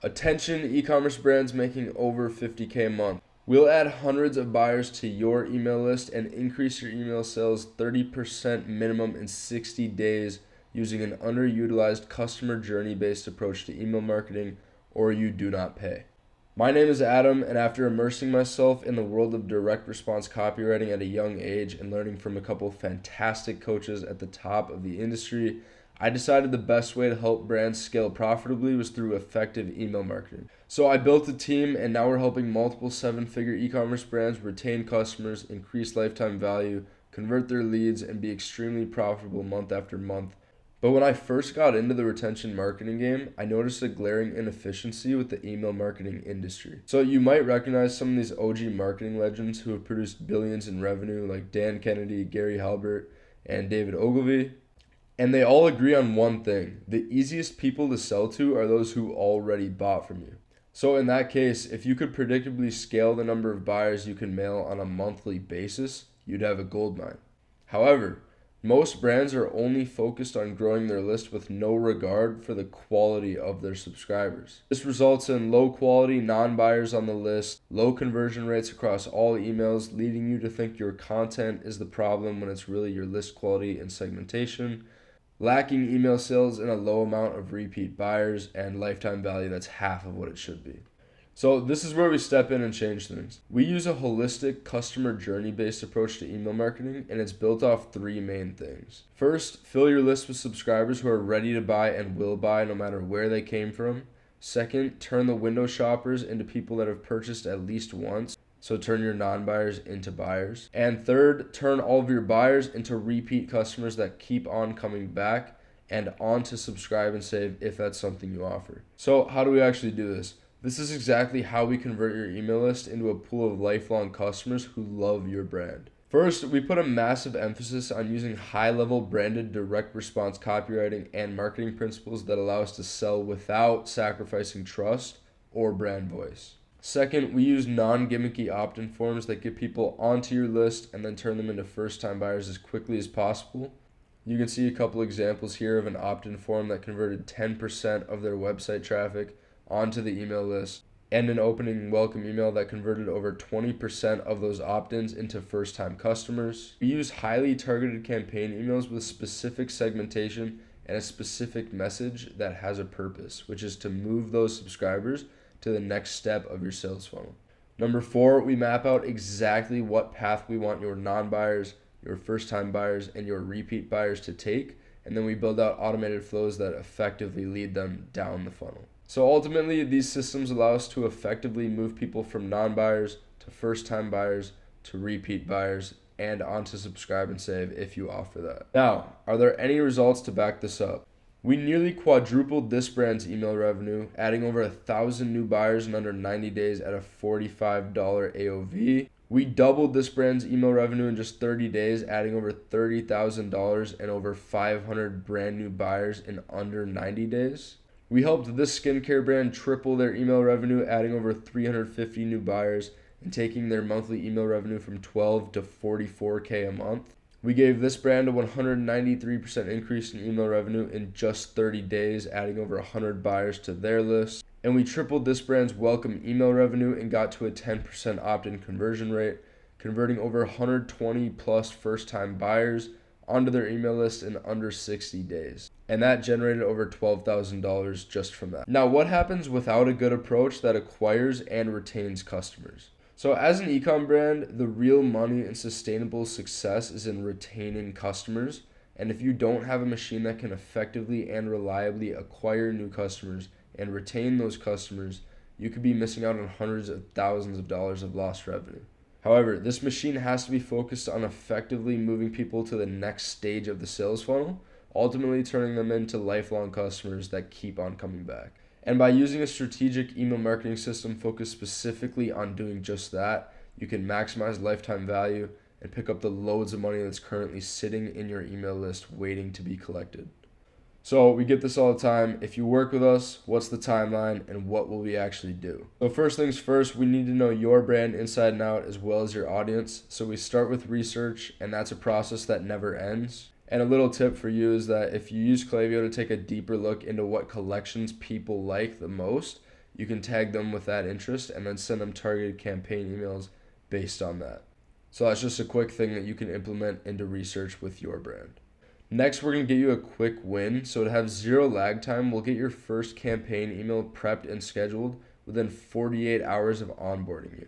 Attention e-commerce brands making over 50K a month. We'll add hundreds of buyers to your email list and increase your email sales 30% minimum in 60 days using an underutilized customer journey-based approach to email marketing, or you do not pay. My name is Adam, and after immersing myself in the world of direct response copywriting at a young age and learning from a couple fantastic coaches at the top of the industry, I decided the best way to help brands scale profitably was through effective email marketing. So I built a team, and now we're helping multiple seven-figure e-commerce brands retain customers, increase lifetime value, convert their leads, and be extremely profitable month after month. But when I first got into the retention marketing game, I noticed a glaring inefficiency with the email marketing industry. So you might recognize some of these OG marketing legends who have produced billions in revenue, like Dan Kennedy, Gary Halbert, and David Ogilvy. And they all agree on one thing: the easiest people to sell to are those who already bought from you. So in that case, if you could predictably scale the number of buyers you can mail on a monthly basis, you'd have a goldmine. However, most brands are only focused on growing their list with no regard for the quality of their subscribers. This results in low quality non-buyers on the list, low conversion rates across all emails, leading you to think your content is the problem when it's really your list quality and segmentation, lacking email sales and a low amount of repeat buyers, and lifetime value that's half of what it should be. So this is where we step in and change things. We use a holistic customer journey-based approach to email marketing, and it's built off three main things. First, fill your list with subscribers who are ready to buy and will buy no matter where they came from. Second, turn the window shoppers into people that have purchased at least once. So turn your non-buyers into buyers. And third, turn all of your buyers into repeat customers that keep on coming back and on to subscribe and save if that's something you offer. So how do we actually do this? This is exactly how we convert your email list into a pool of lifelong customers who love your brand. First, we put a massive emphasis on using high-level branded direct response copywriting and marketing principles that allow us to sell without sacrificing trust or brand voice. Second, we use non-gimmicky opt-in forms that get people onto your list and then turn them into first-time buyers as quickly as possible. You can see a couple examples here of an opt-in form that converted 10% of their website traffic onto the email list, and an opening welcome email that converted over 20% of those opt-ins into first-time customers. We use highly targeted campaign emails with specific segmentation and a specific message that has a purpose, which is to move those subscribers to the next step of your sales funnel. Number 4, we map out exactly what path we want your non-buyers, your first-time buyers, and your repeat buyers to take, and then we build out automated flows that effectively lead them down the funnel. So ultimately, these systems allow us to effectively move people from non-buyers to first-time buyers to repeat buyers and onto subscribe and save if you offer that. Now, are there any results to back this up? We nearly quadrupled this brand's email revenue, adding over 1,000 new buyers in under 90 days at a $45 AOV. We doubled this brand's email revenue in just 30 days, adding over $30,000 and over 500 brand new buyers in under 90 days. We helped this skincare brand triple their email revenue, adding over 350 new buyers and taking their monthly email revenue from 12 to 44K a month. We gave this brand a 193% increase in email revenue in just 30 days, adding over 100 buyers to their list. And we tripled this brand's welcome email revenue and got to a 10% opt-in conversion rate, converting over 120 plus first-time buyers onto their email list in under 60 days. And that generated over $12,000 just from that. Now, what happens without a good approach that acquires and retains customers? So as an e-com brand, the real money and sustainable success is in retaining customers. And if you don't have a machine that can effectively and reliably acquire new customers and retain those customers, you could be missing out on hundreds of thousands of dollars of lost revenue. However, this machine has to be focused on effectively moving people to the next stage of the sales funnel, ultimately turning them into lifelong customers that keep on coming back. And by using a strategic email marketing system focused specifically on doing just that, you can maximize lifetime value and pick up the loads of money that's currently sitting in your email list waiting to be collected. So we get this all the time. If you work with us, what's the timeline and what will we actually do? So first things first, we need to know your brand inside and out as well as your audience. So we start with research, and that's a process that never ends. And a little tip for you is that if you use Klaviyo to take a deeper look into what collections people like the most, you can tag them with that interest and then send them targeted campaign emails based on that. So that's just a quick thing that you can implement into research with your brand. Next, we're going to get you a quick win. So to have zero lag time, we'll get your first campaign email prepped and scheduled within 48 hours of onboarding you.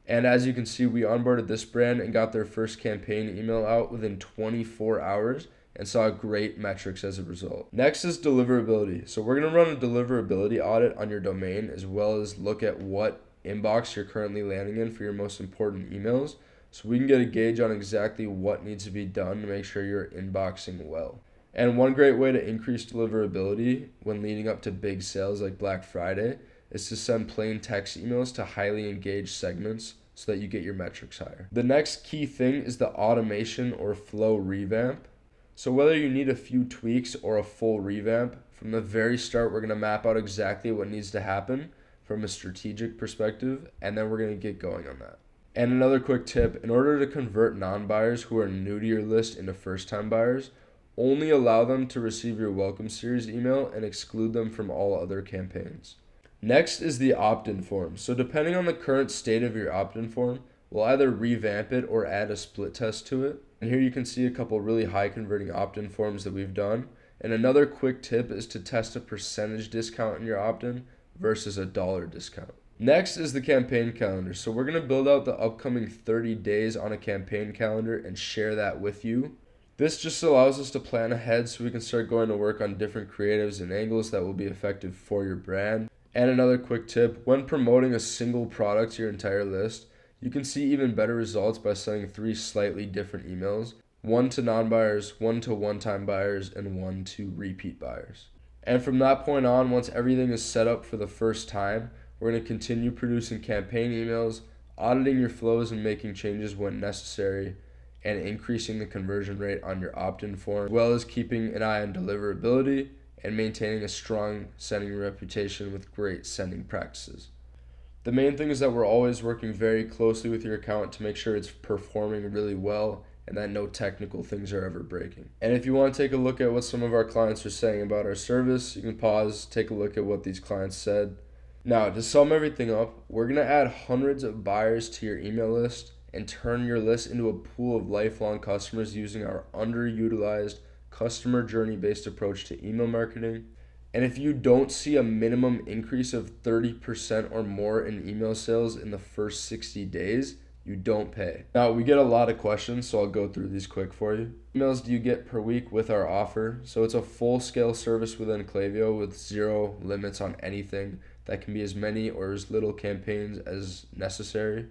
And as you can see, we onboarded this brand and got their first campaign email out within 24 hours and saw great metrics as a result. Next is deliverability. So we're going to run a deliverability audit on your domain, as well as look at what inbox you're currently landing in for your most important emails, so we can get a gauge on exactly what needs to be done to make sure you're inboxing well. And one great way to increase deliverability when leading up to big sales like Black Friday is to send plain text emails to highly engaged segments so that you get your metrics higher. The next key thing is the automation or flow revamp. So whether you need a few tweaks or a full revamp, from the very start, we're going to map out exactly what needs to happen from a strategic perspective, and then we're going to get going on that. And another quick tip, in order to convert non-buyers who are new to your list into first-time buyers, only allow them to receive your welcome series email and exclude them from all other campaigns. Next is the opt-in form. So depending on the current state of your opt-in form, we'll either revamp it or add a split test to it. And here you can see a couple really high converting opt-in forms that we've done. And another quick tip is to test a percentage discount in your opt-in versus a dollar discount. Next is the campaign calendar. So we're going to build out the upcoming 30 days on a campaign calendar and share that with you. This just allows us to plan ahead so we can start going to work on different creatives and angles that will be effective for your brand. And another quick tip, when promoting a single product to your entire list, you can see even better results by sending 3 slightly different emails, 1 to non-buyers, 1 to one-time buyers, and 1 to repeat buyers. And from that point on, once everything is set up for the first time, we're going to continue producing campaign emails, auditing your flows and making changes when necessary, and increasing the conversion rate on your opt-in form, as well as keeping an eye on deliverability and maintaining a strong sending reputation with great sending practices. The main thing is that we're always working very closely with your account to make sure it's performing really well and that no technical things are ever breaking. And if you want to take a look at what some of our clients are saying about our service, you can pause, take a look at what these clients said. Now, to sum everything up, we're going to add hundreds of buyers to your email list and turn your list into a pool of lifelong customers using our underutilized customer journey-based approach to email marketing. And if you don't see a minimum increase of 30% or more in email sales in the first 60 days, you don't pay. Now, we get a lot of questions, so I'll go through these quick for you. Emails do you get per week with our offer? So it's a full-scale service within Klaviyo with 0 limits on anything. That can be as many or as little campaigns as necessary.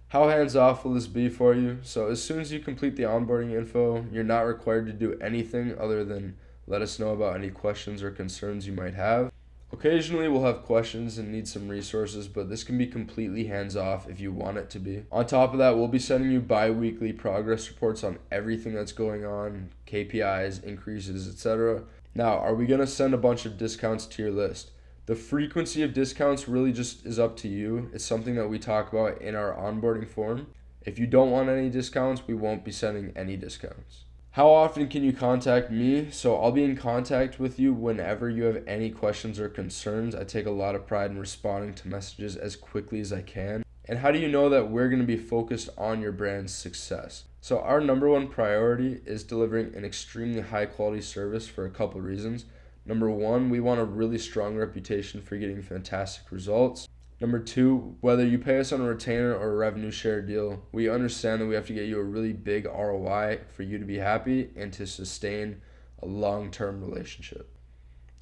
How hands-off will this be for you? So as soon as you complete the onboarding info, you're not required to do anything other than let us know about any questions or concerns you might have. Occasionally we'll have questions and need some resources, but this can be completely hands-off if you want it to be. On top of that, we'll be sending you bi-weekly progress reports on everything that's going on, KPIs, increases, etc. Now, are we going to send a bunch of discounts to your list? The frequency of discounts really just is up to you. It's something that we talk about in our onboarding form. If you don't want any discounts, we won't be sending any discounts. How often can you contact me? So I'll be in contact with you whenever you have any questions or concerns. I take a lot of pride in responding to messages as quickly as I can. And how do you know that we're going to be focused on your brand's success? So our number one priority is delivering an extremely high quality service for a couple reasons. Number one, we want a really strong reputation for getting fantastic results. Number two, whether you pay us on a retainer or a revenue share deal, we understand that we have to get you a really big ROI for you to be happy and to sustain a long-term relationship.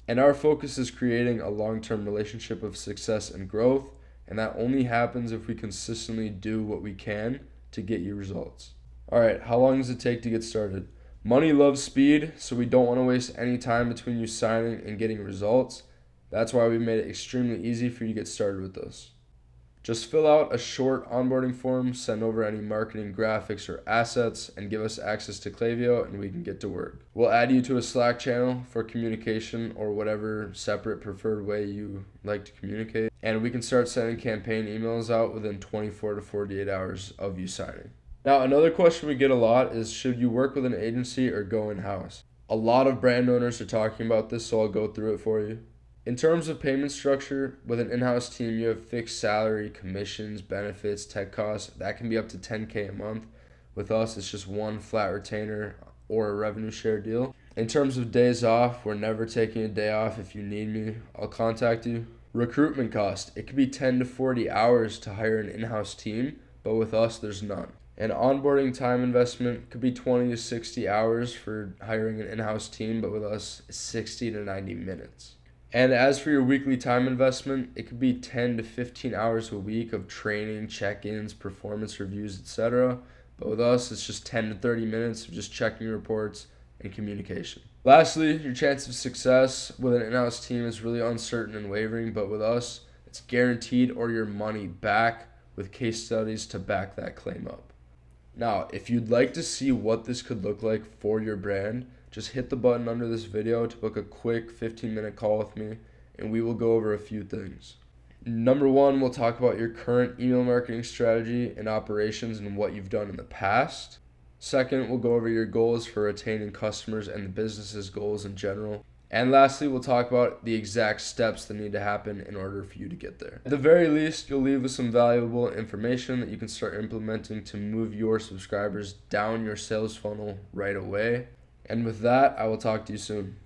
And our focus is creating a long-term relationship of success and growth, and that only happens if we consistently do what we can to get you results. All right, how long does it take to get started? Money loves speed, so we don't want to waste any time between you signing and getting results. That's why we made it extremely easy for you to get started with us. Just fill out a short onboarding form, send over any marketing graphics or assets, and give us access to Klaviyo, and we can get to work. We'll add you to a Slack channel for communication or whatever separate preferred way you like to communicate, and we can start sending campaign emails out within 24 to 48 hours of you signing. Now, another question we get a lot is, should you work with an agency or go in-house? A lot of brand owners are talking about this, so I'll go through it for you. In terms of payment structure, with an in-house team, you have fixed salary, commissions, benefits, tech costs. That can be up to 10K a month. With us, it's just one flat retainer or a revenue share deal. In terms of days off, we're never taking a day off. If you need me, I'll contact you. Recruitment cost, it could be 10 to 40 hours to hire an in-house team, but with us, there's none. And onboarding time investment could be 20 to 60 hours for hiring an in-house team, but with us, it's 60 to 90 minutes. And as for your weekly time investment, it could be 10 to 15 hours a week of training, check-ins, performance reviews, etc. But with us, it's just 10 to 30 minutes of just checking reports and communication. Lastly, your chance of success with an in-house team is really uncertain and wavering, but with us, it's guaranteed or your money back with case studies to back that claim up. Now, if you'd like to see what this could look like for your brand, just hit the button under this video to book a quick 15-minute call with me, and we will go over a few things. Number one, we'll talk about your current email marketing strategy and operations and what you've done in the past. Second, we'll go over your goals for retaining customers and the business's goals in general. And lastly, we'll talk about the exact steps that need to happen in order for you to get there. At the very least, you'll leave with some valuable information that you can start implementing to move your subscribers down your sales funnel right away. And with that, I will talk to you soon.